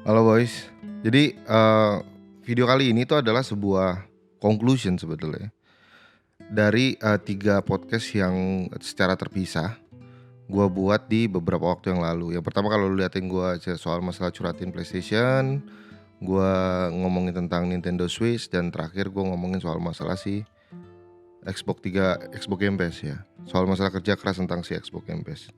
Halo boys. Jadi video kali ini tuh adalah sebuah conclusion sebetulnya dari 3 podcast yang secara terpisah gua buat di beberapa waktu yang lalu. Yang pertama kalau lu liatin gua soal masalah curatin PlayStation, gua ngomongin tentang Nintendo Switch, dan terakhir gua ngomongin soal masalah si Xbox Game Pass ya. Soal masalah kerja keras tentang si Xbox Game Pass.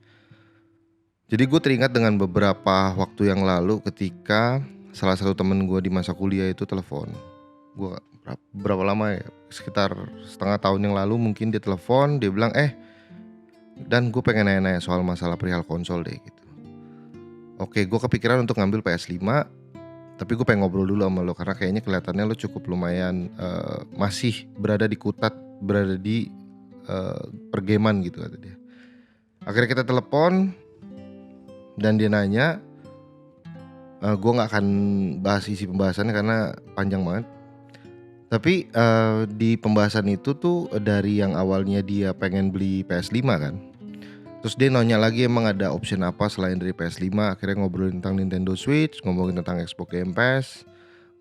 Jadi gue teringat dengan beberapa waktu yang lalu ketika salah satu temen gue di masa kuliah itu telepon. Gue berapa lama ya, sekitar setengah tahun yang lalu mungkin dia telepon. Dia bilang dan gue pengen nanya-nanya soal masalah perihal konsol deh gitu. Oke, gue kepikiran untuk ngambil PS5, tapi gue pengen ngobrol dulu sama lo karena kayaknya kelihatannya lo cukup lumayan masih berada di kutat, berada di pergaman gitu kata dia. Akhirnya kita telepon dan dia nanya, gue nggak akan bahas isi pembahasannya karena panjang banget. Tapi di pembahasan itu tuh dari yang awalnya dia pengen beli PS5 kan, terus dia nanya lagi emang ada option apa selain dari PS5. Akhirnya ngobrolin tentang Nintendo Switch, ngomongin tentang Xbox Game Pass,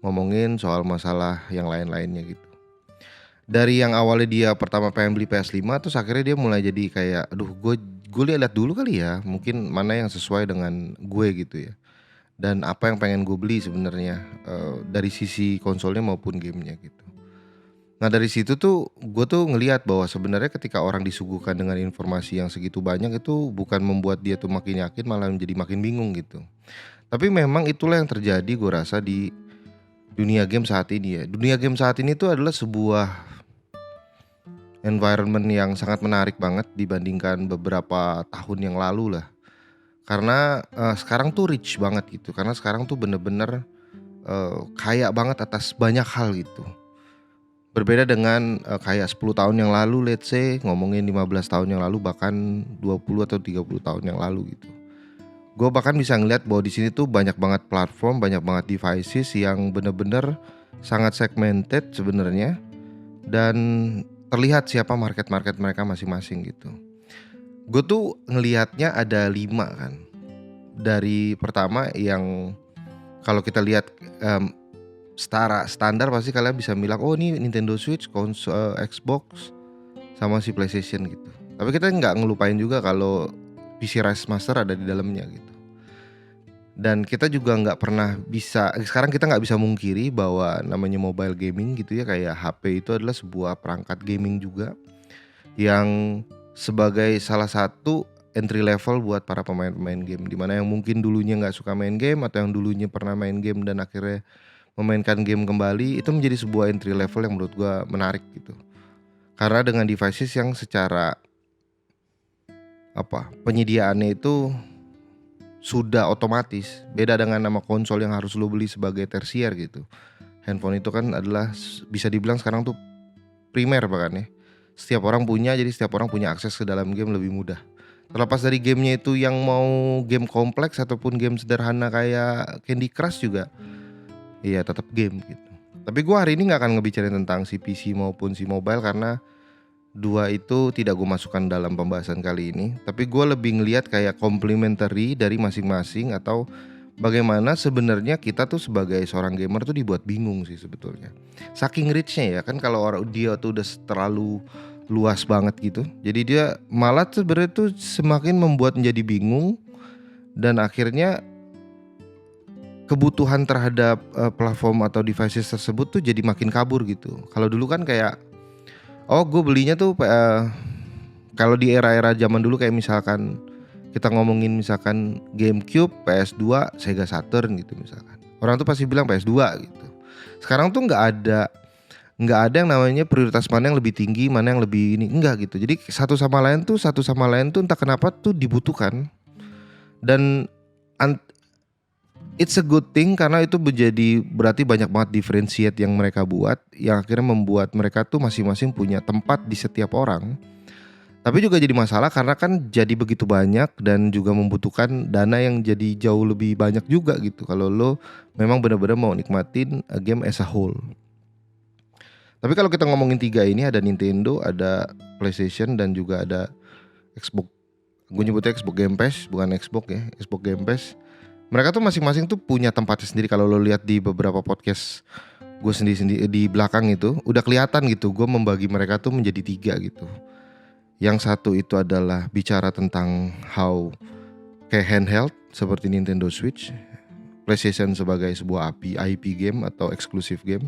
ngomongin soal masalah yang lain-lainnya gitu. Dari yang awalnya dia pertama pengen beli PS5, terus akhirnya dia mulai jadi kayak aduh gue lihat dulu kali ya, mungkin mana yang sesuai dengan gue gitu ya, dan apa yang pengen gue beli sebenarnya dari sisi konsolnya maupun gamenya gitu. Nah dari situ tuh gue tuh ngelihat bahwa sebenarnya ketika orang disuguhkan dengan informasi yang segitu banyak itu bukan membuat dia tuh makin yakin, malah menjadi makin bingung gitu. Tapi memang itulah yang terjadi gue rasa di dunia game saat ini ya. Dunia game saat ini tuh adalah sebuah environment yang sangat menarik banget dibandingkan beberapa tahun yang lalu lah. Karena sekarang tuh rich banget gitu. Karena sekarang tuh bener-bener kaya banget atas banyak hal gitu. Berbeda dengan kayak 10 tahun yang lalu, let's say ngomongin 15 tahun yang lalu, bahkan 20 atau 30 tahun yang lalu gitu. Gue bahkan bisa ngeliat bahwa di sini tuh banyak banget platform, banyak banget devices yang bener-bener sangat segmented sebenarnya, dan terlihat siapa market mereka masing-masing gitu. Gue tuh ngelihatnya ada 5 kan. Dari pertama yang kalau kita lihat standar pasti kalian bisa bilang oh ini Nintendo Switch, Xbox, sama si PlayStation gitu. Tapi kita nggak ngelupain juga kalau PC Rise Master ada di dalamnya gitu. Dan kita juga nggak pernah bisa, sekarang kita nggak bisa mungkiri bahwa namanya mobile gaming gitu ya, kayak HP itu adalah sebuah perangkat gaming juga yang sebagai salah satu entry level buat para pemain-pemain game, dimana yang mungkin dulunya nggak suka main game atau yang dulunya pernah main game dan akhirnya memainkan game kembali, itu menjadi sebuah entry level yang menurut gue menarik gitu. Karena dengan devices yang secara penyediaannya itu sudah otomatis, beda dengan nama konsol yang harus lo beli sebagai tersier gitu. Handphone itu kan adalah bisa dibilang sekarang tuh primer bahkan ya. Setiap orang punya, jadi setiap orang punya akses ke dalam game lebih mudah. Terlepas dari gamenya itu yang mau game kompleks ataupun game sederhana kayak Candy Crush juga, iya tetap game gitu. Tapi gue hari ini gak akan ngebicarain tentang si PC maupun si mobile karena dua itu tidak gue masukkan dalam pembahasan kali ini. Tapi gue lebih ngelihat kayak complementary dari masing-masing, atau bagaimana sebenarnya kita tuh sebagai seorang gamer tuh dibuat bingung sih sebetulnya. Saking richnya ya kan, kalau orang dia tuh udah terlalu luas banget gitu, jadi dia malah sebenarnya tuh semakin membuat menjadi bingung, dan akhirnya kebutuhan terhadap platform atau devices tersebut tuh jadi makin kabur gitu. Kalau dulu kan kayak gue belinya tuh kalau di era-era zaman dulu kayak misalkan kita ngomongin misalkan GameCube, PS2, Sega Saturn gitu misalkan, orang tuh pasti bilang PS2 gitu. Sekarang tuh nggak ada yang namanya prioritas mana yang lebih tinggi, mana yang lebih ini, enggak gitu. Jadi satu sama lain tuh entah kenapa tuh dibutuhkan, dan it's a good thing karena itu berarti banyak banget differentiate yang mereka buat, yang akhirnya membuat mereka tuh masing-masing punya tempat di setiap orang. Tapi juga jadi masalah karena kan jadi begitu banyak dan juga membutuhkan dana yang jadi jauh lebih banyak juga gitu, kalau lo memang benar-benar mau nikmatin a game as a whole. Tapi kalau kita ngomongin 3 ini, ada Nintendo, ada PlayStation, dan juga ada Xbox. Gue nyebutnya Xbox Game Pass, bukan Xbox ya, Xbox Game Pass. Mereka tuh masing-masing tuh punya tempatnya sendiri. Kalau lo lihat di beberapa podcast gue sendiri di belakang itu udah kelihatan gitu, gue membagi mereka tuh menjadi 3 gitu. Yang satu itu adalah bicara tentang how kayak handheld seperti Nintendo Switch, PlayStation sebagai sebuah IP game atau eksklusif game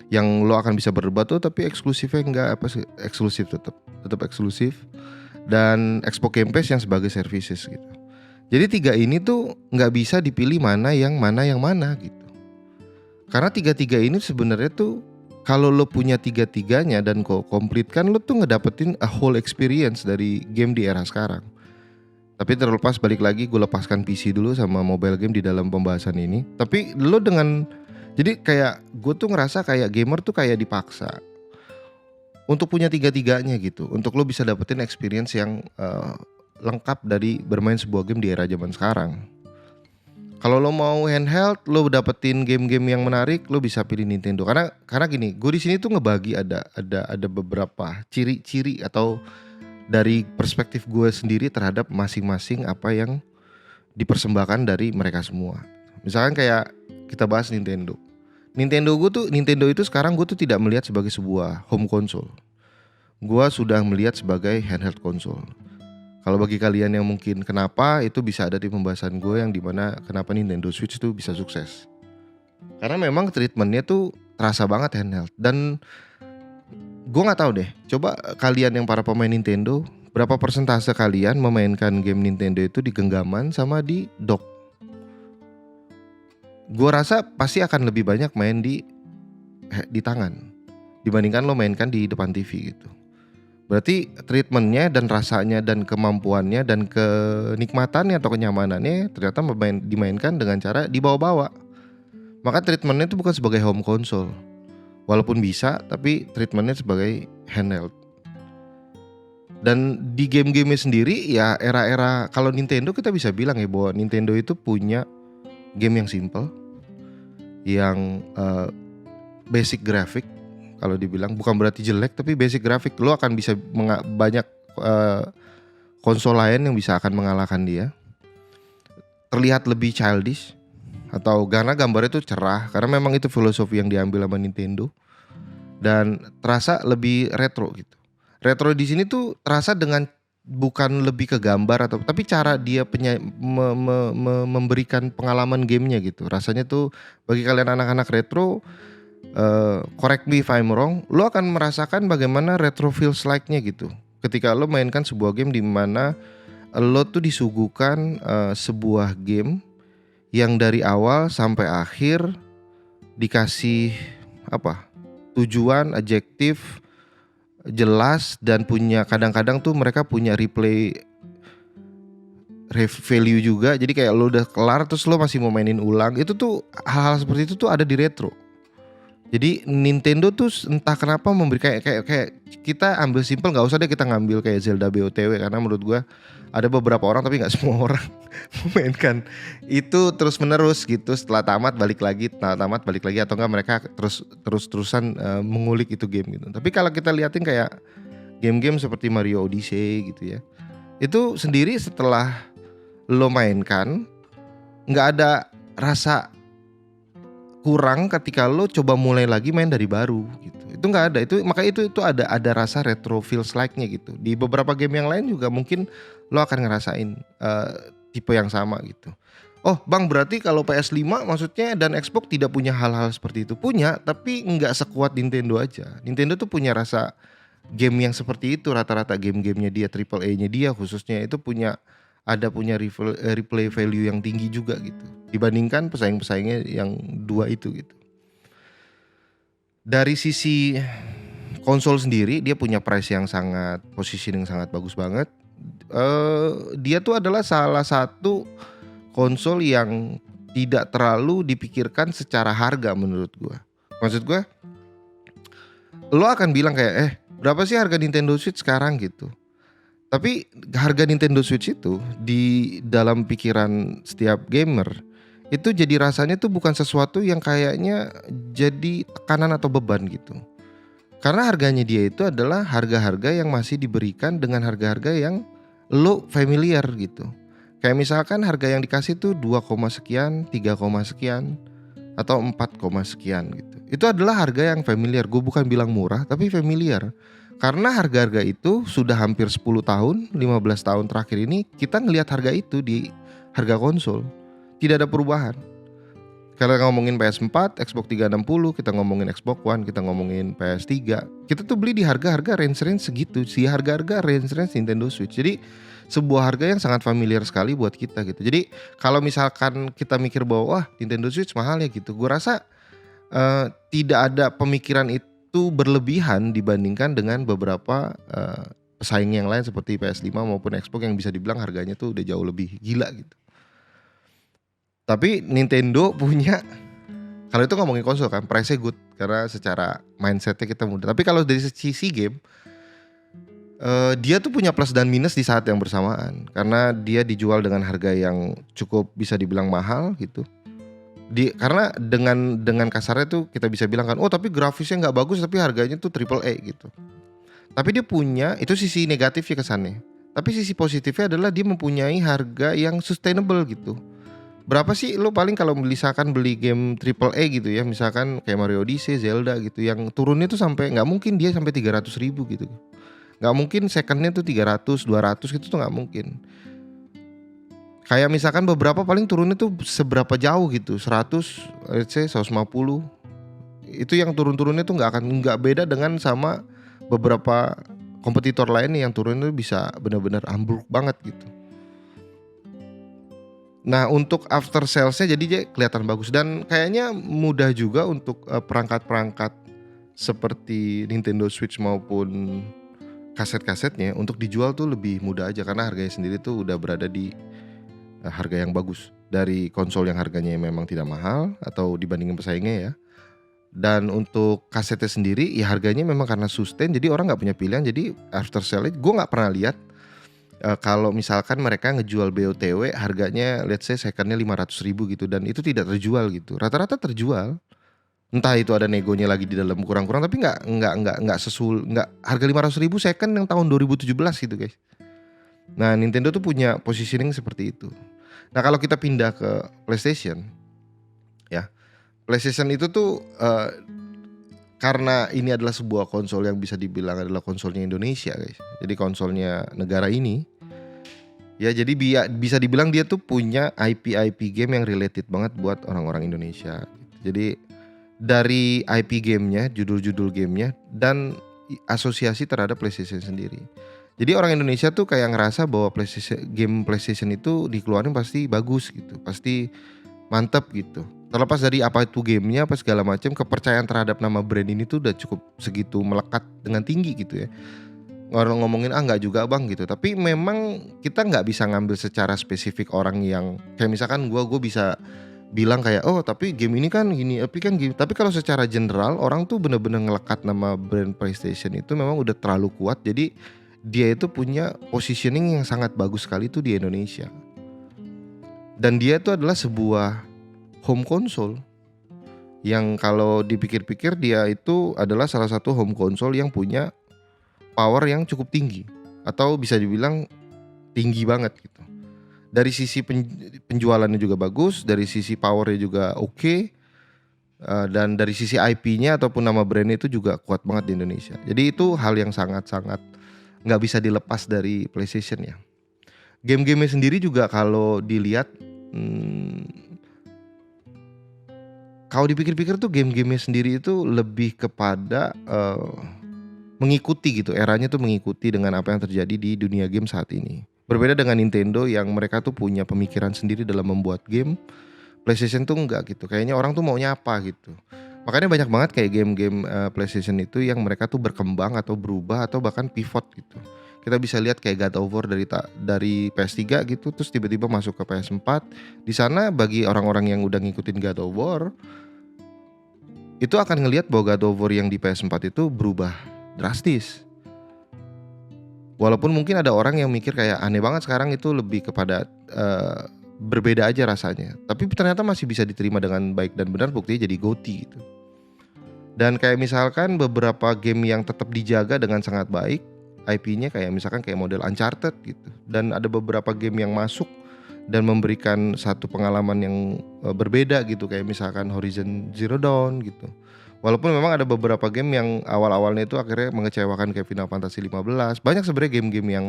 yang lo akan bisa berdebat tuh, tapi eksklusifnya enggak eksklusif, tetap eksklusif. Dan Xbox Game Pass yang sebagai services gitu. Jadi 3 ini tuh nggak bisa dipilih mana yang mana gitu. Karena 3 ini sebenarnya tuh kalau lo punya 3-tiganya dan kok komplit kan, lo tuh ngedapetin a whole experience dari game di era sekarang. Tapi terlepas, balik lagi gue lepaskan PC dulu sama mobile game di dalam pembahasan ini. Tapi lo dengan, jadi kayak gue tuh ngerasa kayak gamer tuh kayak dipaksa untuk punya 3-tiganya gitu, untuk lo bisa dapetin experience yang lengkap dari bermain sebuah game di era zaman sekarang. Kalau lo mau handheld, lo dapetin game-game yang menarik, lo bisa pilih Nintendo. Karena gini, gue di sini tuh ngebagi ada beberapa ciri-ciri atau dari perspektif gue sendiri terhadap masing-masing apa yang dipersembahkan dari mereka semua. Misalkan kayak kita bahas Nintendo. Nintendo itu sekarang gue tuh tidak melihat sebagai sebuah home console. Gue sudah melihat sebagai handheld console. Kalau bagi kalian yang mungkin kenapa, itu bisa ada di pembahasan gue yang dimana kenapa Nintendo Switch itu bisa sukses. Karena memang treatmentnya tuh terasa banget handheld. Dan gue gak tahu deh, coba kalian yang para pemain Nintendo, berapa persentase kalian memainkan game Nintendo itu di genggaman sama di dock? Gue rasa pasti akan lebih banyak main di tangan dibandingkan lo mainkan di depan TV gitu. Berarti treatmentnya dan rasanya dan kemampuannya dan kenikmatannya atau kenyamanannya ternyata dimainkan dengan cara dibawa-bawa. Maka treatmentnya itu bukan sebagai home console. Walaupun bisa, tapi treatmentnya sebagai handheld. Dan di game-game sendiri ya era-era, kalau Nintendo kita bisa bilang ya bahwa Nintendo itu punya game yang simple, yang basic graphic. Kalau dibilang bukan berarti jelek, tapi basic grafik. Lo akan bisa banyak konsol lain yang bisa akan mengalahkan dia. Terlihat lebih childish atau karena gambarnya itu cerah, karena memang itu filosofi yang diambil sama Nintendo. Dan terasa lebih retro gitu. Retro di sini tuh terasa dengan bukan lebih ke gambar atau, tapi cara dia memberikan pengalaman gamenya gitu. Rasanya tuh bagi kalian anak-anak retro, correct me if I'm wrong, lo akan merasakan bagaimana retro feels like-nya gitu. Ketika lo mainkan sebuah game di mana lo tuh disuguhkan sebuah game yang dari awal sampai akhir dikasih tujuan, objektif jelas, dan punya kadang-kadang tuh mereka punya replay value juga. Jadi kayak lo udah kelar terus lo masih mau mainin ulang. Itu tuh hal-hal seperti itu tuh ada di retro. Jadi Nintendo tuh entah kenapa memberi kayak kita ambil simpel, nggak usah deh kita ngambil kayak Zelda BOTW, karena menurut gue ada beberapa orang tapi nggak semua orang memainkan itu terus menerus gitu. Setelah tamat balik lagi atau enggak mereka terusan mengulik itu game gitu. Tapi kalau kita liatin kayak game-game seperti Mario Odyssey gitu ya, itu sendiri setelah lo mainkan nggak ada rasa kurang ketika lo coba mulai lagi main dari baru gitu. Itu nggak ada. Makanya itu ada rasa retro feels like-nya gitu. Di beberapa game yang lain juga mungkin lo akan ngerasain tipe yang sama gitu. Oh bang, berarti kalau PS5 maksudnya dan Xbox tidak punya hal-hal seperti itu? Punya, tapi nggak sekuat Nintendo aja. Nintendo tuh punya rasa game yang seperti itu. Rata-rata game-gamenya dia, AAA-nya dia khususnya itu punya replay value yang tinggi juga gitu, dibandingkan pesaing-pesaingnya yang dua itu gitu. Dari sisi konsol sendiri dia punya price yang sangat, positioning sangat bagus banget. Dia tuh adalah salah satu konsol yang tidak terlalu dipikirkan secara harga menurut gue. Maksud gue, lo akan bilang kayak berapa sih harga Nintendo Switch sekarang gitu. Tapi harga Nintendo Switch itu di dalam pikiran setiap gamer itu jadi rasanya tuh bukan sesuatu yang kayaknya jadi tekanan atau beban gitu. Karena harganya dia itu adalah harga-harga yang masih diberikan dengan harga-harga yang lo familiar gitu. Kayak misalkan harga yang dikasih tuh 2, sekian, 3, sekian, atau 4, sekian gitu. Itu adalah harga yang familiar. Gue bukan bilang murah, tapi familiar. Karena harga-harga itu sudah hampir 10 tahun, 15 tahun terakhir ini kita ngelihat harga itu di harga konsol. Tidak ada perubahan. Kalau ngomongin PS4, Xbox 360, kita ngomongin Xbox One, kita ngomongin PS3, kita tuh beli di harga-harga range segitu, si harga-harga range Nintendo Switch. Jadi sebuah harga yang sangat familiar sekali buat kita gitu. Jadi kalau misalkan kita mikir bahwa wah Nintendo Switch mahal ya gitu, gue rasa tidak ada pemikiran itu berlebihan dibandingkan dengan beberapa pesaing yang lain seperti PS5 maupun Xbox yang bisa dibilang harganya tuh udah jauh lebih gila gitu. Tapi Nintendo punya, kalau itu ngomongin konsol kan, price-nya good karena secara mindsetnya kita mudah. Tapi kalau dari sisi game, dia tuh punya plus dan minus di saat yang bersamaan. Karena dia dijual dengan harga yang cukup bisa dibilang mahal gitu. Karena dengan kasarnya tuh kita bisa bilang kan, oh tapi grafisnya nggak bagus tapi harganya tuh triple A gitu. Tapi dia punya, itu sisi negatifnya kesannya. Tapi sisi positifnya adalah dia mempunyai harga yang sustainable gitu. Berapa sih lo paling kalau misalkan beli game triple A gitu ya, misalkan kayak Mario Odyssey, Zelda gitu, yang turunnya tuh sampai, nggak mungkin dia sampai 300.000 gitu. Nggak mungkin secondnya tuh 300, 200 gitu tuh nggak mungkin. Kayak misalkan beberapa paling turunnya tuh seberapa jauh gitu, 100, let's say 150. Itu yang turun-turunnya tuh nggak beda dengan sama beberapa kompetitor lain yang turunnya bisa benar-benar ambruk banget gitu. Nah untuk after salesnya jadi dia kelihatan bagus dan kayaknya mudah juga untuk perangkat-perangkat seperti Nintendo Switch maupun kaset-kasetnya untuk dijual tuh lebih mudah aja karena harganya sendiri tuh udah berada di harga yang bagus dari konsol yang harganya memang tidak mahal atau dibandingin pesaingnya ya. Dan untuk kasetnya sendiri ya harganya memang karena sustain jadi orang nggak punya pilihan, jadi after sale gue nggak pernah lihat kalau misalkan mereka ngejual BOTW harganya let's say secondnya 500.000 gitu dan itu tidak terjual gitu. Rata-rata terjual. Entah itu ada negonya lagi di dalam kurang-kurang tapi nggak harga 500.000 second yang tahun 2017 gitu guys. Nah Nintendo tuh punya positioning seperti itu. Nah kalau kita pindah ke PlayStation ya, PlayStation itu tuh karena ini adalah sebuah konsol yang bisa dibilang adalah konsolnya Indonesia guys. Jadi konsolnya negara ini. Ya jadi bisa dibilang dia tuh punya IP game yang related banget buat orang-orang Indonesia. Jadi dari IP gamenya, judul-judul gamenya dan asosiasi terhadap PlayStation sendiri. Jadi orang Indonesia tuh kayak ngerasa bahwa game PlayStation itu dikeluarin pasti bagus gitu, pasti mantep gitu. Terlepas dari apa itu gamenya apa segala macam, kepercayaan terhadap nama brand ini tuh udah cukup segitu melekat dengan tinggi gitu ya. Orang ngomongin enggak juga bang gitu, tapi memang kita nggak bisa ngambil secara spesifik orang yang kayak misalkan gue bisa bilang kayak oh tapi game ini kan gini, tapi kalau secara general orang tuh bener-bener ngelekat nama brand PlayStation itu memang udah terlalu kuat, jadi dia itu punya positioning yang sangat bagus sekali tuh di Indonesia. Dan dia itu adalah sebuah home console yang kalau dipikir-pikir dia itu adalah salah satu home console yang punya power yang cukup tinggi atau bisa dibilang tinggi banget gitu. Dari sisi penjualannya juga bagus, dari sisi powernya juga oke, dan dari sisi IP-nya ataupun nama brandnya itu juga kuat banget di Indonesia. Jadi itu hal yang sangat-sangat nggak bisa dilepas dari PlayStation ya. Game-gamenya sendiri juga kalau dilihat, kalau dipikir-pikir tuh game-gamenya sendiri itu lebih kepada mengikuti gitu, eranya tuh mengikuti dengan apa yang terjadi di dunia game saat ini. Berbeda dengan Nintendo yang mereka tuh punya pemikiran sendiri dalam membuat game, PlayStation tuh enggak gitu. Kayaknya orang tuh maunya apa gitu. Makanya banyak banget kayak game-game PlayStation itu yang mereka tuh berkembang atau berubah atau bahkan pivot gitu. Kita bisa lihat kayak God of War dari PS3 gitu terus tiba-tiba masuk ke PS4. Di sana bagi orang-orang yang udah ngikutin God of War itu akan ngelihat bahwa God of War yang di PS4 itu berubah drastis. Walaupun mungkin ada orang yang mikir kayak aneh banget sekarang itu lebih kepada berbeda aja rasanya. Tapi ternyata masih bisa diterima dengan baik dan benar, buktinya jadi GOTY gitu. Dan kayak misalkan beberapa game yang tetap dijaga dengan sangat baik IP-nya kayak misalkan kayak model Uncharted gitu. Dan ada beberapa game yang masuk dan memberikan satu pengalaman yang berbeda gitu, kayak misalkan Horizon Zero Dawn gitu. Walaupun memang ada beberapa game yang awal-awalnya itu akhirnya mengecewakan kayak Final Fantasy 15. Banyak sebenarnya game-game yang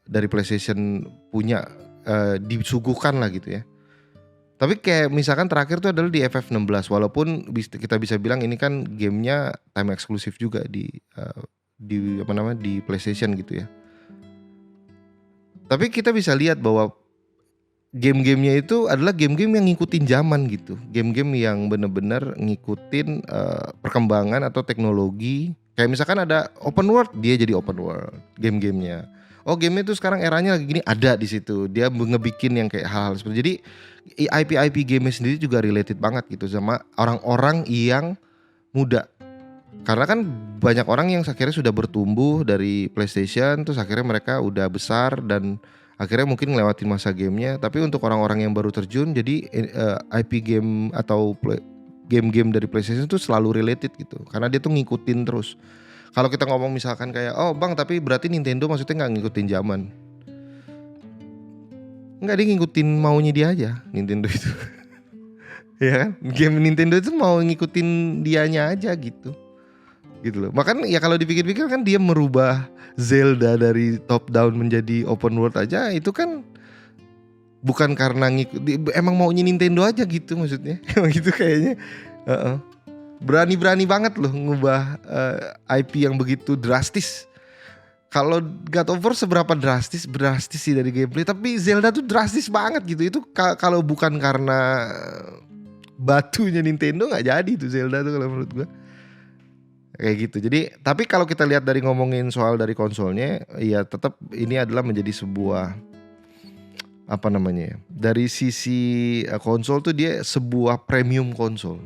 dari PlayStation punya disuguhkan lah gitu ya. Tapi kayak misalkan terakhir tuh adalah di FF16, walaupun kita bisa bilang ini kan gamenya time eksklusif juga di apa namanya, di PlayStation gitu ya. Tapi kita bisa lihat bahwa game-gamenya itu adalah game-game yang ngikutin zaman gitu. Game-game yang benar-benar ngikutin perkembangan atau teknologi. Kayak misalkan ada open world, dia jadi open world game-gamenya. Oh, gamenya itu sekarang eranya lagi gini, ada di situ. Dia ngebikin yang kayak hal-hal seperti. Jadi IP gamenya sendiri juga related banget gitu sama orang-orang yang muda. Karena kan banyak orang yang akhirnya sudah bertumbuh dari PlayStation, terus akhirnya mereka udah besar dan akhirnya mungkin ngelewatin masa gamenya. Tapi untuk orang-orang yang baru terjun, jadi IP game atau game-game dari PlayStation itu selalu related gitu. Karena dia tuh ngikutin terus. Kalau kita ngomong misalkan kayak, oh bang tapi berarti Nintendo maksudnya gak ngikutin zaman. Enggak, dia ngikutin maunya dia aja Nintendo itu. Ya kan, game Nintendo itu mau ngikutin dianya aja gitu loh. Makan ya kalau dipikir-pikir kan dia merubah Zelda dari top down menjadi open world aja, itu kan bukan karena emang maunya Nintendo aja gitu maksudnya. Emang gitu kayaknya. Berani banget loh ngubah IP yang begitu drastis. Kalau God of War seberapa drastis sih dari gameplay, tapi Zelda tuh drastis banget gitu. Itu kalau bukan karena batunya Nintendo nggak jadi tuh Zelda tuh kalau menurut gua. Kayak gitu. Jadi tapi kalau kita lihat dari ngomongin soal dari konsolnya, ya tetap ini adalah menjadi sebuah apa namanya ya, dari sisi konsol tuh dia sebuah premium konsol.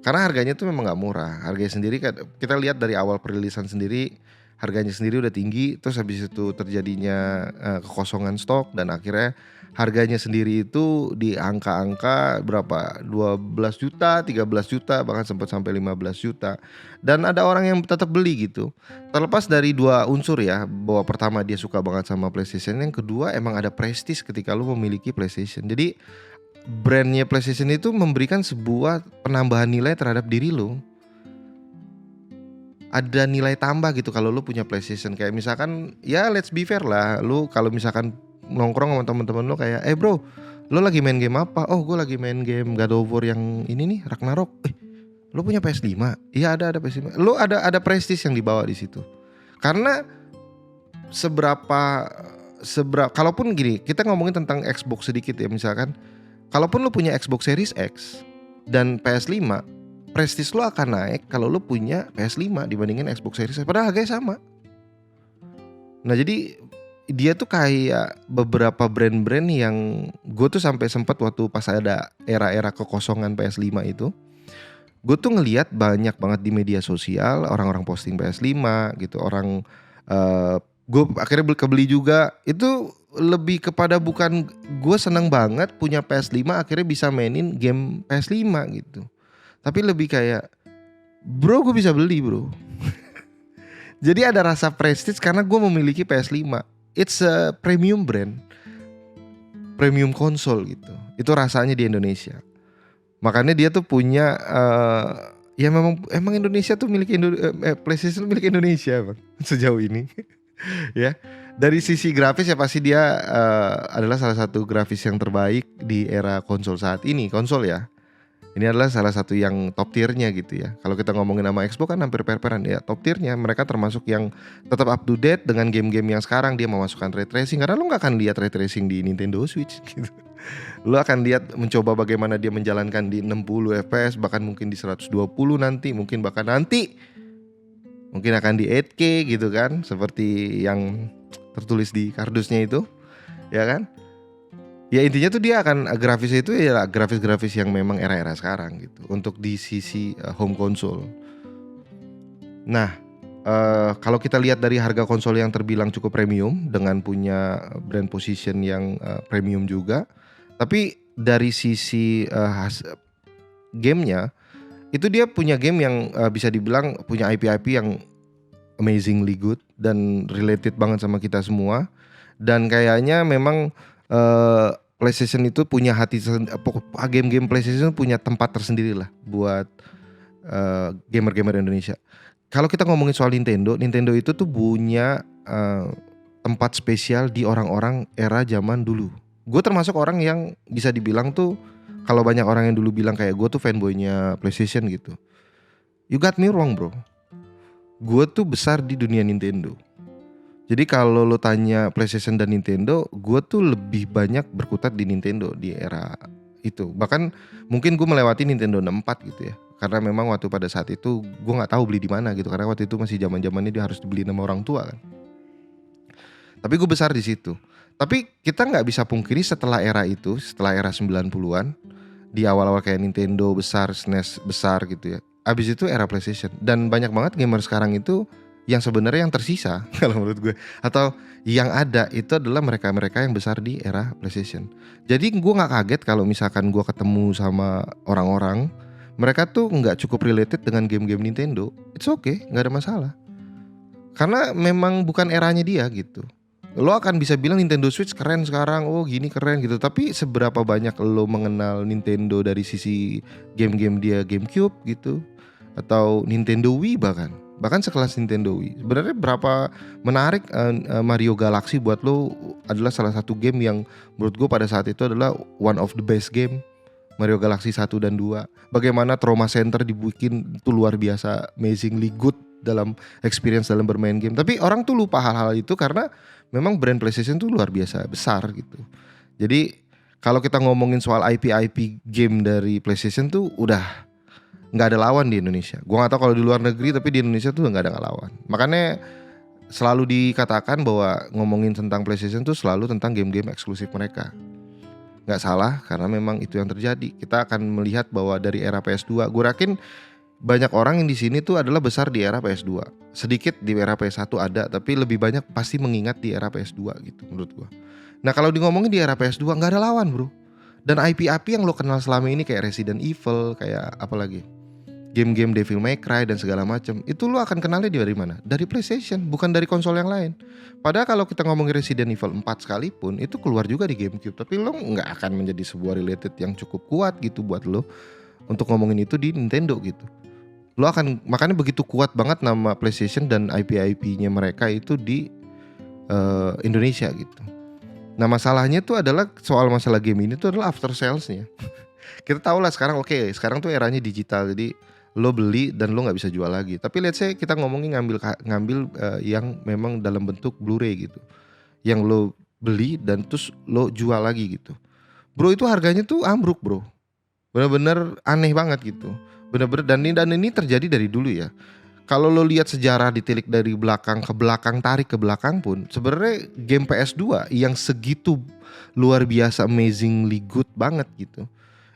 Karena harganya tuh memang nggak murah. Harganya sendiri kan kita lihat dari awal perilisan sendiri, harganya sendiri udah tinggi. Terus habis itu terjadinya kekosongan stok dan akhirnya harganya sendiri itu di angka-angka berapa, 12 juta, 13 juta, bahkan sempat sampai 15 juta. Dan ada orang yang tetap beli gitu. Terlepas dari dua unsur ya, bahwa pertama dia suka banget sama PlayStation, yang kedua emang ada prestis ketika lu memiliki PlayStation. Jadi brandnya PlayStation itu memberikan sebuah penambahan nilai terhadap diri lu. Ada nilai tambah gitu kalau lu punya PlayStation. Kayak misalkan ya let's be fair lah, lu kalau misalkan nongkrong sama teman-teman lo kayak, bro, lo lagi main game apa? Oh, gue lagi main game God of War yang ini nih, Ragnarok. Lo punya PS5? Iya ada PS5. Lo ada prestis yang dibawa di situ. Karena seberapa kalaupun gini, kita ngomongin tentang Xbox sedikit ya, misalkan kalaupun lo punya Xbox Series X dan PS5, prestis lo akan naik kalau lo punya PS5 dibandingin Xbox Series X, padahal harganya sama. Nah, jadi dia tuh kayak beberapa brand-brand yang gue tuh sampai sempat waktu pas ada era-era kekosongan PS5 itu, gue tuh ngelihat banyak banget di media sosial orang-orang posting PS5 gitu, orang gue akhirnya kebeli juga. Itu lebih kepada bukan gue seneng banget punya PS5 akhirnya bisa mainin game PS5 gitu, tapi lebih kayak bro gue bisa beli bro. Jadi ada rasa prestige karena gue memiliki PS5. It's a premium brand, premium konsol gitu. Itu rasanya di Indonesia. Makanya dia tuh punya ya emang Indonesia tuh milik PlayStation milik Indonesia bang, sejauh ini. Ya, dari sisi grafis ya pasti dia adalah salah satu grafis yang terbaik di era konsol saat ini. Konsol ya, ini adalah salah satu yang top tiernya gitu ya. Kalau kita ngomongin nama Xbox kan hampir per-peran ya, top tiernya. Mereka termasuk yang tetap up to date dengan game-game yang sekarang. Dia memasukkan ray tracing, karena lo gak akan lihat ray tracing di Nintendo Switch gitu. Lo akan lihat mencoba bagaimana dia menjalankan di 60 fps, bahkan mungkin di 120 nanti, mungkin akan di 8K gitu kan, seperti yang tertulis di kardusnya itu, ya kan? Ya intinya tuh dia akan grafisnya itu ya grafis-grafis yang memang era-era sekarang gitu untuk di sisi home console. Nah, kalau kita lihat dari harga konsol yang terbilang cukup premium dengan punya brand position yang premium juga, tapi dari sisi gamenya itu dia punya game yang bisa dibilang punya IP yang amazingly good dan related banget sama kita semua. Dan kayaknya memang PlayStation itu punya game-game PlayStation punya tempat tersendiri lah buat gamer-gamer Indonesia. Kalau kita ngomongin soal Nintendo itu tuh punya tempat spesial di orang-orang era zaman dulu. Gue termasuk orang yang bisa dibilang tuh, kalau banyak orang yang dulu bilang kayak gue tuh fanboynya PlayStation gitu. You got me wrong bro. Gue tuh besar di dunia Nintendo. Jadi kalau lo tanya PlayStation dan Nintendo, gue tuh lebih banyak berkutat di Nintendo di era itu. Bahkan mungkin gue melewati Nintendo 64 gitu ya. Karena memang waktu pada saat itu gue nggak tahu beli di mana gitu. Karena waktu itu masih zaman-zamannya dia harus dibeli sama orang tua kan. Tapi gue besar di situ. Tapi kita nggak bisa pungkiri setelah era itu, setelah era 90-an, di awal-awal kayak Nintendo besar, SNES besar gitu ya. Abis itu era PlayStation. Dan banyak banget gamer sekarang itu yang sebenarnya yang tersisa kalau menurut gue, atau yang ada itu adalah mereka-mereka yang besar di era PlayStation. Jadi gue nggak kaget kalau misalkan gue ketemu sama orang-orang, mereka tuh nggak cukup related dengan game-game Nintendo. It's okay, nggak ada masalah. Karena memang bukan eranya dia gitu. Lo akan bisa bilang Nintendo Switch keren sekarang, oh gini keren gitu. Tapi seberapa banyak lo mengenal Nintendo dari sisi game-game dia GameCube gitu, atau Nintendo Wii bahkan sekelas Nintendo Wii. Sebenarnya berapa menarik Mario Galaxy buat lo adalah salah satu game yang menurut gue pada saat itu adalah one of the best game. Mario Galaxy 1 dan 2. Bagaimana Trauma Center dibikin itu luar biasa, amazingly good dalam experience dalam bermain game. Tapi orang tuh lupa hal-hal itu karena memang brand PlayStation tuh luar biasa besar gitu. Jadi kalau kita ngomongin soal IP game dari PlayStation tuh udah nggak ada lawan di Indonesia. Gua nggak tahu kalau di luar negeri, tapi di Indonesia tuh nggak ada lawan. Makanya selalu dikatakan bahwa ngomongin tentang PlayStation tuh selalu tentang game-game eksklusif mereka. Nggak salah, karena memang itu yang terjadi. Kita akan melihat bahwa dari era PS2, gue yakin banyak orang yang di sini tuh adalah besar di era PS2. Sedikit di era PS1 ada, tapi lebih banyak pasti mengingat di era PS2 gitu menurut gue. Nah kalau ngomongin di era PS2 nggak ada lawan bro. Dan IP yang lo kenal selama ini kayak Resident Evil, kayak apa lagi, game-game Devil May Cry dan segala macam, itu lo akan kenalnya dari mana? Dari PlayStation, bukan dari konsol yang lain. Padahal kalau kita ngomongin Resident Evil 4 sekalipun, itu keluar juga di GameCube, tapi lo nggak akan menjadi sebuah related yang cukup kuat gitu buat lo untuk ngomongin itu di Nintendo gitu. Lo akan, makanya begitu kuat banget nama PlayStation dan IP-nya mereka itu di Indonesia gitu. Nah masalahnya tuh adalah soal masalah game ini tuh adalah after salesnya. Kita tahu lah sekarang, oke, sekarang tuh eranya digital, jadi lo beli dan lo nggak bisa jual lagi. Tapi let's say kita ngomongin ngambil yang memang dalam bentuk Blu-ray gitu, yang lo beli dan terus lo jual lagi gitu. Bro itu harganya tuh ambruk bro, bener-bener aneh banget gitu, bener-bener. Dan ini terjadi dari dulu ya. Kalau lo lihat sejarah ditilik dari belakang ke belakang, tarik ke belakang pun, sebenarnya game PS2 yang segitu luar biasa amazingly good banget gitu,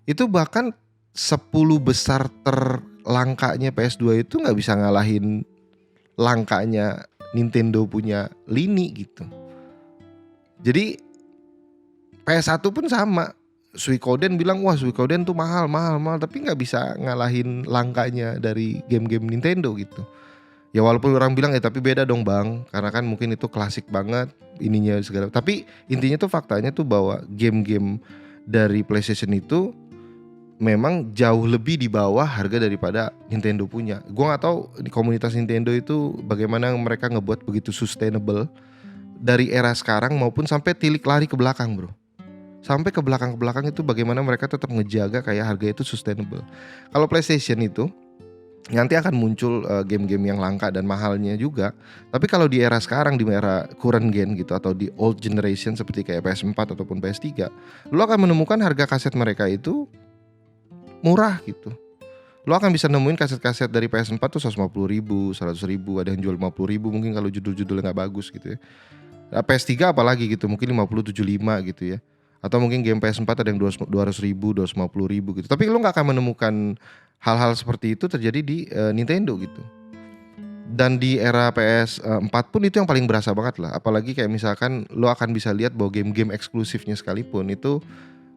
itu bahkan 10 besar terlangkanya PS2 itu gak bisa ngalahin langkanya Nintendo punya lini gitu. Jadi PS1 pun sama. Suikoden bilang wah Suikoden tuh mahal, tapi gak bisa ngalahin langkanya dari game-game Nintendo gitu. Ya walaupun orang bilang tapi beda dong bang, karena kan mungkin itu klasik banget ininya segala. Tapi intinya tuh faktanya tuh bahwa game-game dari PlayStation itu memang jauh lebih di bawah harga daripada Nintendo punya. Gue nggak tahu di komunitas Nintendo itu bagaimana mereka ngebuat begitu sustainable dari era sekarang maupun sampai tilik lari ke belakang bro. Sampai ke belakang itu bagaimana mereka tetap ngejaga kayak harga itu sustainable. Kalau PlayStation itu nanti akan muncul game-game yang langka dan mahalnya juga. Tapi kalau di era sekarang, di era current gen gitu, atau di old generation seperti kayak PS4 ataupun PS3, lo akan menemukan harga kaset mereka itu murah gitu. Lo akan bisa nemuin kaset-kaset dari PS4 tuh 150 ribu, 100 ribu, ada yang jual 50 ribu mungkin kalau judul-judulnya gak bagus gitu ya. PS3 apalagi gitu, mungkin 50, 75 gitu ya. Atau mungkin game PS4 ada yang 200 ribu, 250 ribu gitu. Tapi lo gak akan menemukan hal-hal seperti itu terjadi di Nintendo gitu. Dan di era PS4 pun itu yang paling berasa banget lah. Apalagi kayak misalkan lo akan bisa lihat bahwa game-game eksklusifnya sekalipun itu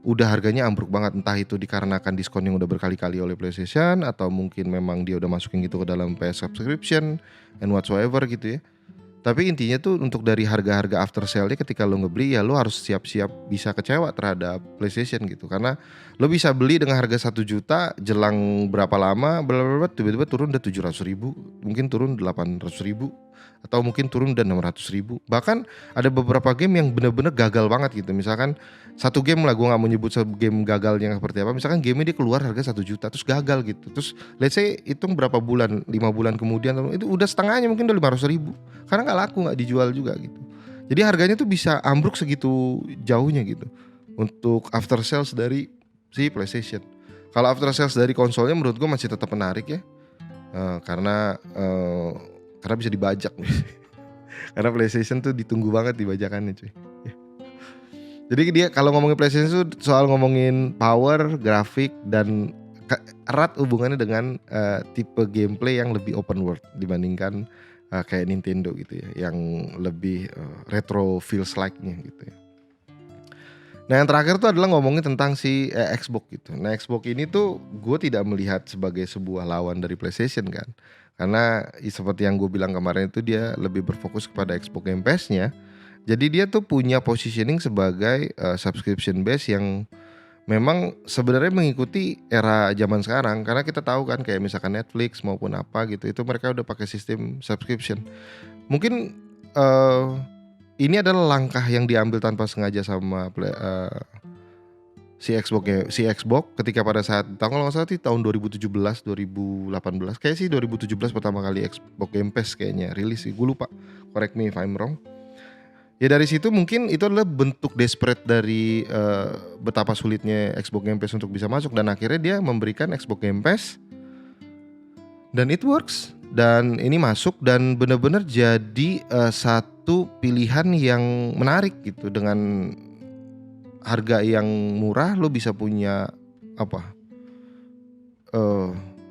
udah harganya ambruk banget, entah itu dikarenakan diskon yang udah berkali-kali oleh PlayStation, atau mungkin memang dia udah masukin gitu ke dalam PS subscription and whatsoever gitu ya. Tapi intinya tuh untuk dari harga-harga after sale-nya ketika lo ngebeli ya lo harus siap-siap bisa kecewa terhadap PlayStation gitu. Karena lo bisa beli dengan harga 1 juta, jelang berapa lama tiba-tiba turun udah 700.000, mungkin turun 800.000, atau mungkin turun udah 600.000. Bahkan ada beberapa game yang bener-bener gagal banget gitu. Misalkan satu game lah, gue gak mau nyebut game gagalnya seperti apa. Misalkan game dia keluar harga 1 juta terus gagal gitu. Terus let's say hitung berapa bulan, 5 bulan kemudian itu udah setengahnya, mungkin udah 500.000. Karena gak laku, gak dijual juga gitu. Jadi harganya tuh bisa ambruk segitu jauhnya gitu untuk after sales dari si PlayStation. Kalau after sales dari konsolnya menurut gue masih tetap menarik ya. Karena bisa dibajak. Karena PlayStation tuh ditunggu banget dibajakannya cuy. Jadi dia kalau ngomongin PlayStation tuh soal ngomongin power, grafik, dan erat hubungannya dengan tipe gameplay yang lebih open world dibandingkan kayak Nintendo gitu ya, yang lebih retro feels like-nya gitu ya. Nah yang terakhir tuh adalah ngomongin tentang si Xbox gitu. Nah Xbox ini tuh gue tidak melihat sebagai sebuah lawan dari PlayStation kan. Karena seperti yang gue bilang kemarin itu dia lebih berfokus kepada Xbox Game Pass-nya. Jadi dia tuh punya positioning sebagai subscription base yang memang sebenarnya mengikuti era zaman sekarang. Karena kita tahu kan kayak misalkan Netflix maupun apa gitu, itu mereka udah pakai sistem subscription. Mungkin ini adalah langkah yang diambil tanpa sengaja sama si Xbox ketika pada saat kalau nggak salah tahun 2017 2018 kayak sih 2017 pertama kali Xbox Game Pass kayaknya rilis sih, gue lupa, correct me if I'm wrong. Ya dari situ mungkin itu adalah bentuk desperate dari betapa sulitnya Xbox Game Pass untuk bisa masuk, dan akhirnya dia memberikan Xbox Game Pass dan it works, dan ini masuk dan benar-benar jadi satu pilihan yang menarik gitu. Dengan harga yang murah lo bisa punya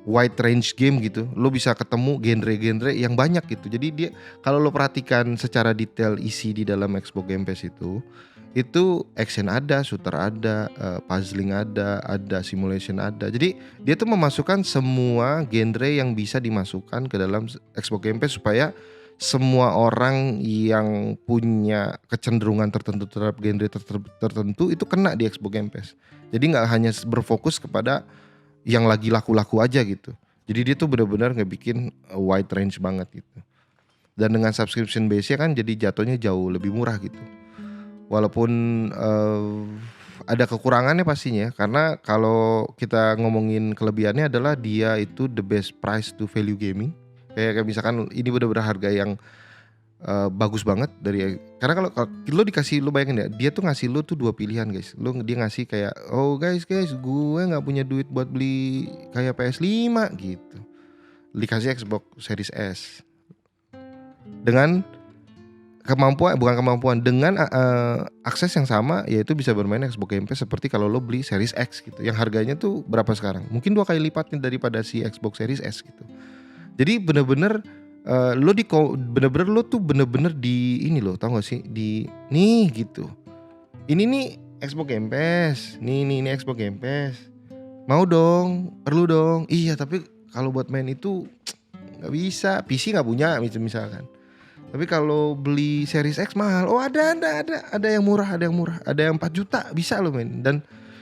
wide range game gitu. Lo bisa ketemu genre-genre yang banyak gitu. Jadi dia kalau lo perhatikan secara detail isi di dalam Xbox Game Pass itu action ada, shooter ada, puzzling ada simulation ada. Jadi dia tuh memasukkan semua genre yang bisa dimasukkan ke dalam Xbox Game Pass supaya semua orang yang punya kecenderungan tertentu terhadap genre tertentu itu kena di Xbox Game Pass. Jadi nggak hanya berfokus kepada yang lagi laku-laku aja gitu. Jadi dia tuh benar-benar ngebikin wide range banget gitu. Dan dengan subscription base-nya kan jadi jatuhnya jauh lebih murah gitu. Walaupun ada kekurangannya pastinya, karena kalau kita ngomongin kelebihannya adalah dia itu the best price to value gaming. Kayak misalkan ini benar-benar harga yang bagus banget dari, karena kalau lo dikasih, lo bayangin ya, dia tuh ngasih lo tuh 2 pilihan guys. Dia ngasih kayak guys gue nggak punya duit buat beli kayak PS5 gitu, dikasih Xbox Series S dengan dengan akses yang sama, yaitu bisa bermain Xbox Game Pass seperti kalau lo beli Series X gitu, yang harganya tuh berapa sekarang, mungkin 2 kali lipatnya daripada si Xbox Series S gitu. Jadi bener-bener lo tuh bener-bener di ini lo, tau gak sih, di nih gitu, ini nih Xbox Game Pass, nih Xbox Game Pass, mau dong, perlu dong, iya tapi kalau buat main itu nggak bisa, PC nggak punya misalkan. Tapi kalau beli Series X mahal, ada yang murah, ada yang 4 juta bisa lo main, dan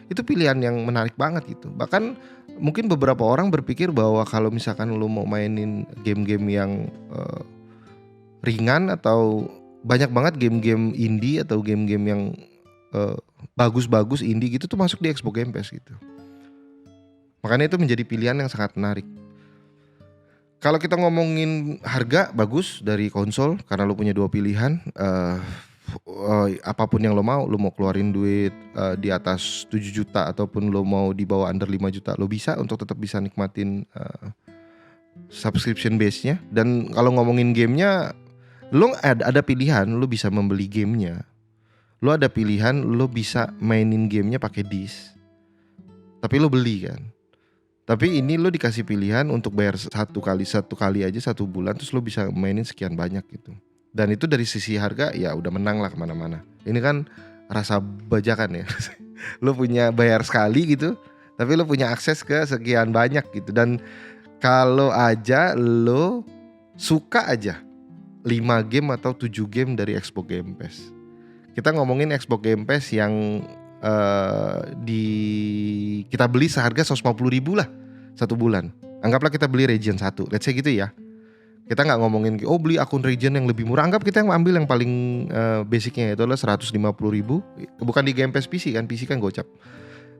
itu pilihan yang menarik banget gitu. Bahkan mungkin beberapa orang berpikir bahwa kalau misalkan lo mau mainin game-game yang ringan atau banyak banget game-game indie atau game-game yang bagus-bagus indie gitu tuh masuk di Xbox Game Pass gitu. Makanya itu menjadi pilihan yang sangat menarik. Kalau kita ngomongin harga bagus dari konsol, karena lo punya 2 pilihan, apapun yang lo mau keluarin duit di atas 7 juta ataupun lo mau di bawah under 5 juta, lo bisa untuk tetap bisa nikmatin subscription base-nya. Dan kalau ngomongin gamenya, lo ada pilihan, lo bisa membeli gamenya, lo ada pilihan, lo bisa mainin gamenya pakai disk, tapi lo beli kan. Tapi ini lo dikasih pilihan untuk bayar satu kali aja 1 bulan, terus lo bisa mainin sekian banyak gitu. Dan itu dari sisi harga ya udah menang lah kemana-mana. Ini kan rasa bajakan ya. Lo punya bayar sekali gitu, tapi lo punya akses ke sekian banyak gitu. Dan kalau aja lo suka aja 5 game atau 7 game dari Xbox Game Pass. Kita ngomongin Xbox Game Pass yang kita beli seharga 150.000 lah 1 bulan. Anggaplah kita beli Region 1, let's say gitu ya. Kita nggak ngomongin beli akun Region yang lebih murah. Anggap kita yang ambil yang paling basicnya itu adalah 150.000. Bukan di Game Pass PC kan, PC kan gocap.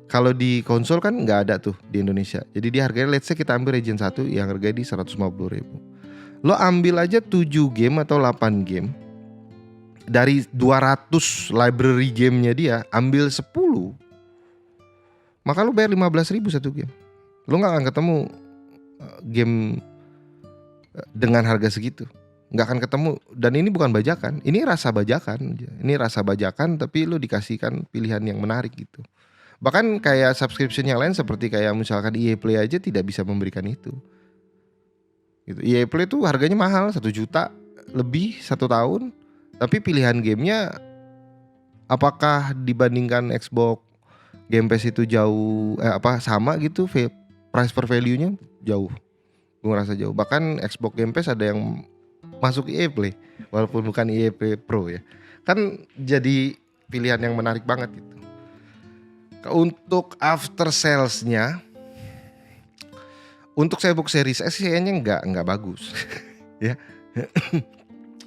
Kalau di konsol kan nggak ada tuh di Indonesia. Jadi dia harganya let's say kita ambil Region 1 yang harganya di 150.000. Lo ambil aja 7 game atau 8 game. Dari 200 library gamenya dia, ambil 10. Maka lo bayar 15.000 satu game. Lo gak akan ketemu game dengan harga segitu. Gak akan ketemu. Dan ini bukan bajakan, ini rasa bajakan. Ini rasa bajakan tapi lo dikasihkan pilihan yang menarik gitu. Bahkan kayak subscription yang lain seperti kayak misalkan EA Play aja tidak bisa memberikan itu gitu. EA Play tuh harganya mahal, 1 juta lebih 1 tahun. Tapi pilihan gamenya apakah dibandingkan Xbox Game Pass itu jauh sama gitu, price per value-nya jauh. Gue ngerasa jauh. Bahkan Xbox Game Pass ada yang masuk EA Play walaupun bukan EA Play Pro ya. Kan jadi pilihan yang menarik banget gitu. Untuk after sales-nya, untuk Xbox Series X kayaknya enggak bagus. Ya.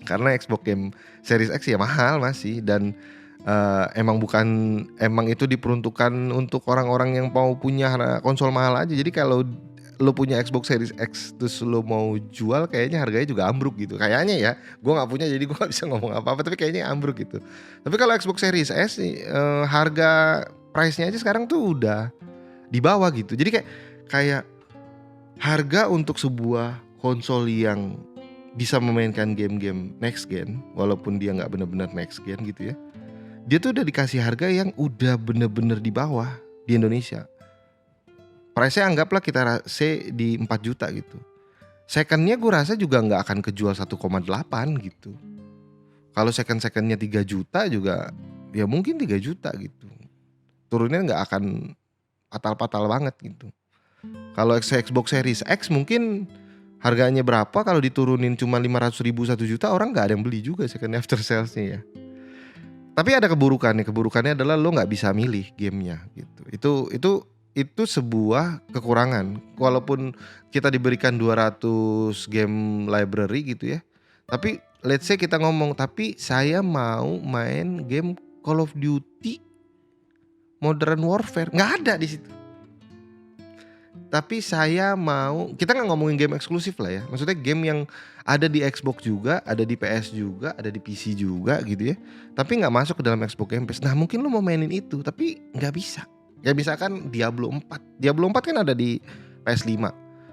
Karena Xbox Game Series X ya mahal masih dan emang itu diperuntukkan untuk orang-orang yang mau punya konsol mahal aja. Jadi kalau lo punya Xbox Series X terus lo mau jual kayaknya harganya juga ambruk gitu. Kayaknya ya, gue nggak punya jadi gue nggak bisa ngomong apa-apa tapi kayaknya ambruk gitu. Tapi kalau Xbox Series S harga price-nya aja sekarang tuh udah di bawah gitu. Jadi kayak harga untuk sebuah konsol yang bisa memainkan game-game next gen walaupun dia nggak benar-benar next gen gitu ya, dia tuh udah dikasih harga yang udah bener-bener di bawah di Indonesia. Price-nya anggaplah kita di 4 juta gitu. Second-nya gue rasa juga nggak akan kejual 1,8 gitu. Kalau second-nya 3 juta juga ya mungkin 3 juta gitu. Turunnya nggak akan fatal-fatal banget gitu. Kalau Xbox Series X mungkin harganya berapa, kalau diturunin cuma 500.000 1 juta orang gak ada yang beli juga second after salesnya ya. Tapi ada keburukannya adalah lo gak bisa milih gamenya gitu. Itu sebuah kekurangan. Walaupun kita diberikan 200 game library gitu ya, tapi let's say kita ngomong tapi saya mau main game Call of Duty Modern Warfare, gak ada di situ. Tapi kita nggak ngomongin game eksklusif lah ya. Maksudnya game yang ada di Xbox juga, ada di PS juga, ada di PC juga gitu ya. Tapi nggak masuk ke dalam Xbox Game Pass. Nah mungkin lo mau mainin itu, tapi nggak bisa. Ya misalkan Diablo 4. Diablo 4 kan ada di PS5.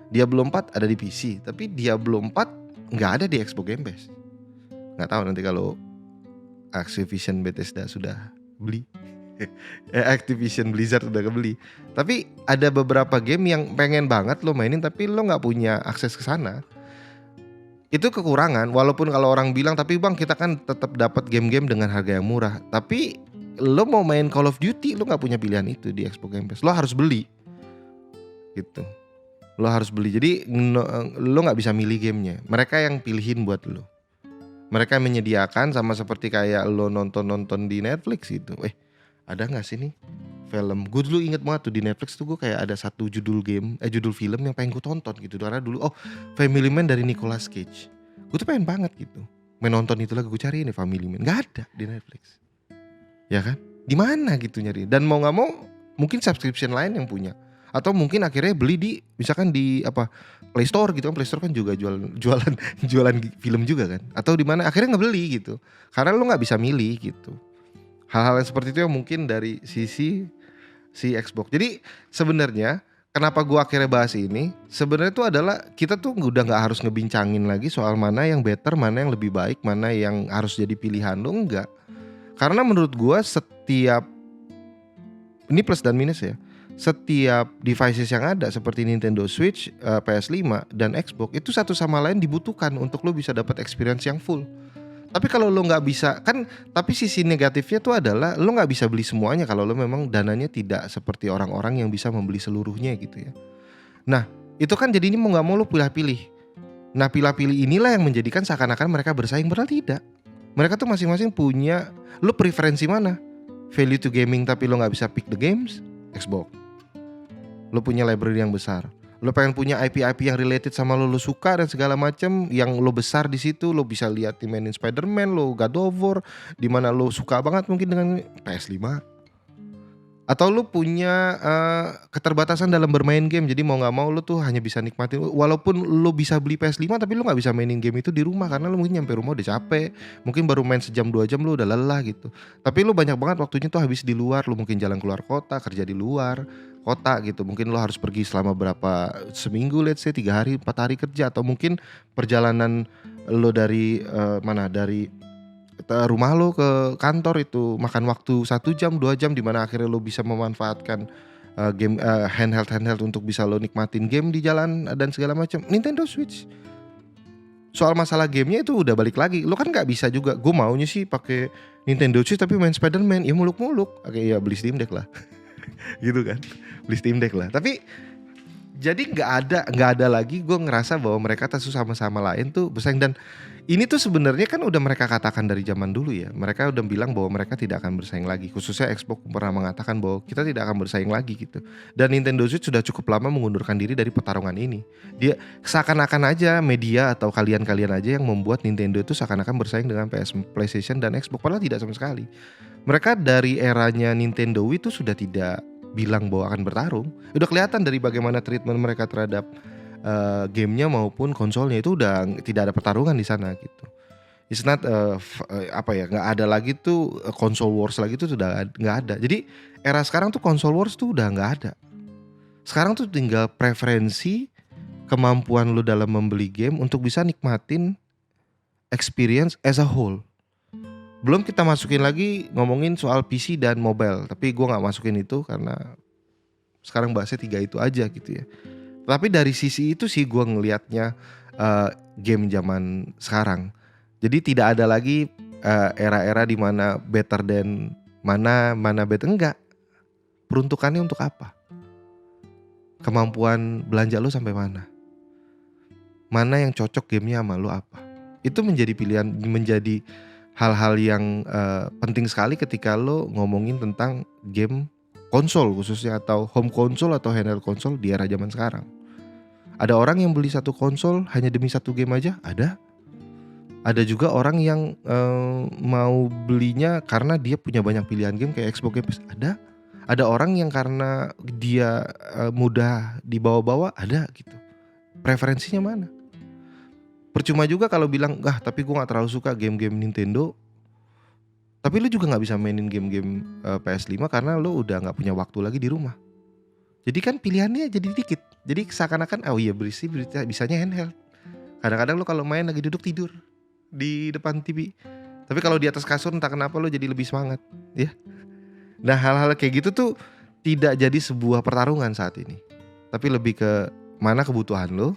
Diablo 4 ada di PC. Tapi Diablo 4 nggak ada di Xbox Game Pass. Nggak tahu nanti kalau Activision Bethesda sudah beli. Activision Blizzard udah kebeli. Tapi ada beberapa game yang pengen banget lo mainin tapi lo gak punya akses ke sana. Itu kekurangan. Walaupun kalau orang bilang tapi bang kita kan tetap dapat game-game dengan harga yang murah. Tapi lo mau main Call of Duty lo gak punya pilihan itu di Xbox Game Pass. Lo harus beli gitu. Lo harus beli. Jadi lo gak bisa milih gamenya. Mereka yang pilihin buat lo. Mereka yang menyediakan sama seperti kayak lo nonton di Netflix gitu. Ada gak sih nih film, gue dulu inget banget tuh di Netflix tuh gue kayak ada satu judul film yang pengen gue tonton gitu. Karena dulu Family Man dari Nicolas Cage. Gue tuh pengen banget gitu main nonton itu lagi, gue cari ini Family Man, gak ada di Netflix. Ya kan, di mana gitu nyari. Dan mau gak mau mungkin subscription lain yang punya. Atau mungkin akhirnya beli di misalkan di Play Store gitu kan. Play Store kan juga jualan film juga kan. Atau di mana akhirnya ngebeli gitu. Karena lo gak bisa milih gitu. Hal-hal yang seperti itu yang mungkin dari sisi si Xbox. Jadi sebenarnya kenapa gua akhirnya bahas ini, sebenarnya itu adalah kita tuh udah nggak harus ngebincangin lagi soal mana yang better, mana yang lebih baik, mana yang harus jadi pilihan lo, enggak. Karena menurut gua setiap ini plus dan minus ya. Setiap devices yang ada seperti Nintendo Switch, PS5 dan Xbox itu satu sama lain dibutuhkan untuk lo bisa dapat experience yang full. Tapi kalau lo nggak bisa kan, tapi sisi negatifnya tuh adalah lo nggak bisa beli semuanya kalau lo memang dananya tidak seperti orang-orang yang bisa membeli seluruhnya gitu ya. Nah itu kan jadinya mau nggak mau lo pilih-pilih. Nah pilih-pilih inilah yang menjadikan seakan-akan mereka bersaing, padahal tidak. Mereka tuh masing-masing punya, lu preferensi mana? Value to gaming tapi lo gak bisa pick the games, Xbox. Lo punya library yang besar. Lo pengen punya IP-IP yang related sama lo suka dan segala macam, yang lo besar di situ, lo bisa lihat mainin Spider-Man, lo God of War, di mana lo suka banget mungkin dengan PS5. Atau lu punya keterbatasan dalam bermain game, jadi mau nggak mau lu tuh hanya bisa nikmatin, walaupun lu bisa beli PS5 tapi lu nggak bisa mainin game itu di rumah karena lu mungkin nyampe rumah udah capek, mungkin baru main sejam 2 jam lu udah lelah gitu. Tapi lu banyak banget waktunya tuh habis di luar, lu mungkin jalan keluar kota, kerja di luar kota gitu, mungkin lu harus pergi selama seminggu, let's say 3 hari 4 hari kerja, atau mungkin perjalanan lu dari dari rumah lo ke kantor itu makan waktu 1 jam 2 jam, di mana akhirnya lo bisa memanfaatkan game handheld untuk bisa lo nikmatin game di jalan dan segala macam. Nintendo Switch, soal masalah gamenya itu udah balik lagi, lo kan nggak bisa juga. Gue maunya sih pakai Nintendo Switch tapi main Spider-Man, ya muluk-muluk. Oke, ya beli Steam Deck lah. Gitu kan, beli Steam Deck lah. Tapi jadi nggak ada lagi gue ngerasa bahwa mereka tuh sama-sama lain tuh bersaing. Dan ini tuh sebenarnya kan udah mereka katakan dari zaman dulu ya. Mereka udah bilang bahwa mereka tidak akan bersaing lagi. Khususnya Xbox pernah mengatakan bahwa kita tidak akan bersaing lagi gitu. Dan Nintendo Switch sudah cukup lama mengundurkan diri dari pertarungan ini. Dia seakan-akan aja media atau kalian-kalian aja yang membuat Nintendo itu seakan-akan bersaing dengan PlayStation dan Xbox. Padahal tidak sama sekali. Mereka dari eranya Nintendo itu sudah tidak bilang bahwa akan bertarung. Udah kelihatan dari bagaimana treatment mereka terhadap gamenya maupun konsolnya, itu udah tidak ada pertarungan di sana gitu. It's not nggak ada lagi tuh console wars lagi tuh, sudah nggak ada. Jadi era sekarang tuh console wars tuh udah nggak ada. Sekarang tuh tinggal preferensi, kemampuan lu dalam membeli game untuk bisa nikmatin experience as a whole. Belum kita masukin lagi ngomongin soal PC dan mobile, tapi gue nggak masukin itu karena sekarang bahasnya 3 itu aja gitu ya. Tapi dari sisi itu sih gue ngelihatnya game zaman sekarang. Jadi tidak ada lagi era-era di mana better than mana better, enggak. Peruntukannya untuk apa? Kemampuan belanja lo sampai mana? Mana yang cocok gamenya sama lo apa? Itu menjadi pilihan, menjadi hal-hal yang penting sekali ketika lo ngomongin tentang game konsol khususnya, atau home console atau handheld console di era zaman sekarang. Ada orang yang beli satu konsol hanya demi satu game aja, ada. Ada juga orang yang mau belinya karena dia punya banyak pilihan game kayak Xbox Game Pass, ada. Ada orang yang karena dia mudah dibawa-bawa, ada gitu. Preferensinya mana? Percuma juga kalau bilang, tapi gue gak terlalu suka game-game Nintendo. Tapi lu juga gak bisa mainin game-game PS5 karena lu udah gak punya waktu lagi di rumah. Jadi kan pilihannya jadi dikit. Jadi seakan-akan bisanya handheld. Kadang-kadang lu kalau main lagi duduk tidur di depan TV. Tapi kalau di atas kasur entah kenapa lu jadi lebih semangat ya. Nah hal-hal kayak gitu tuh tidak jadi sebuah pertarungan saat ini. Tapi lebih ke mana kebutuhan lu,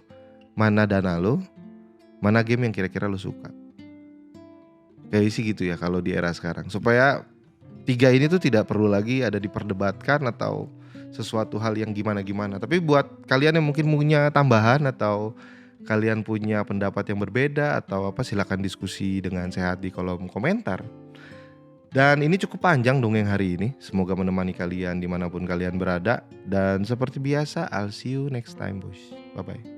mana dana lu, mana game yang kira-kira lu suka. Kayak sih gitu ya kalau di era sekarang. Supaya 3 ini tuh tidak perlu lagi ada diperdebatkan atau sesuatu hal yang gimana-gimana. Tapi buat kalian yang mungkin punya tambahan atau kalian punya pendapat yang berbeda atau apa, silakan diskusi dengan sehat di kolom komentar. Dan ini cukup panjang dongeng hari ini. Semoga menemani kalian dimanapun kalian berada. Dan seperti biasa, I'll see you next time, boys. Bye-bye.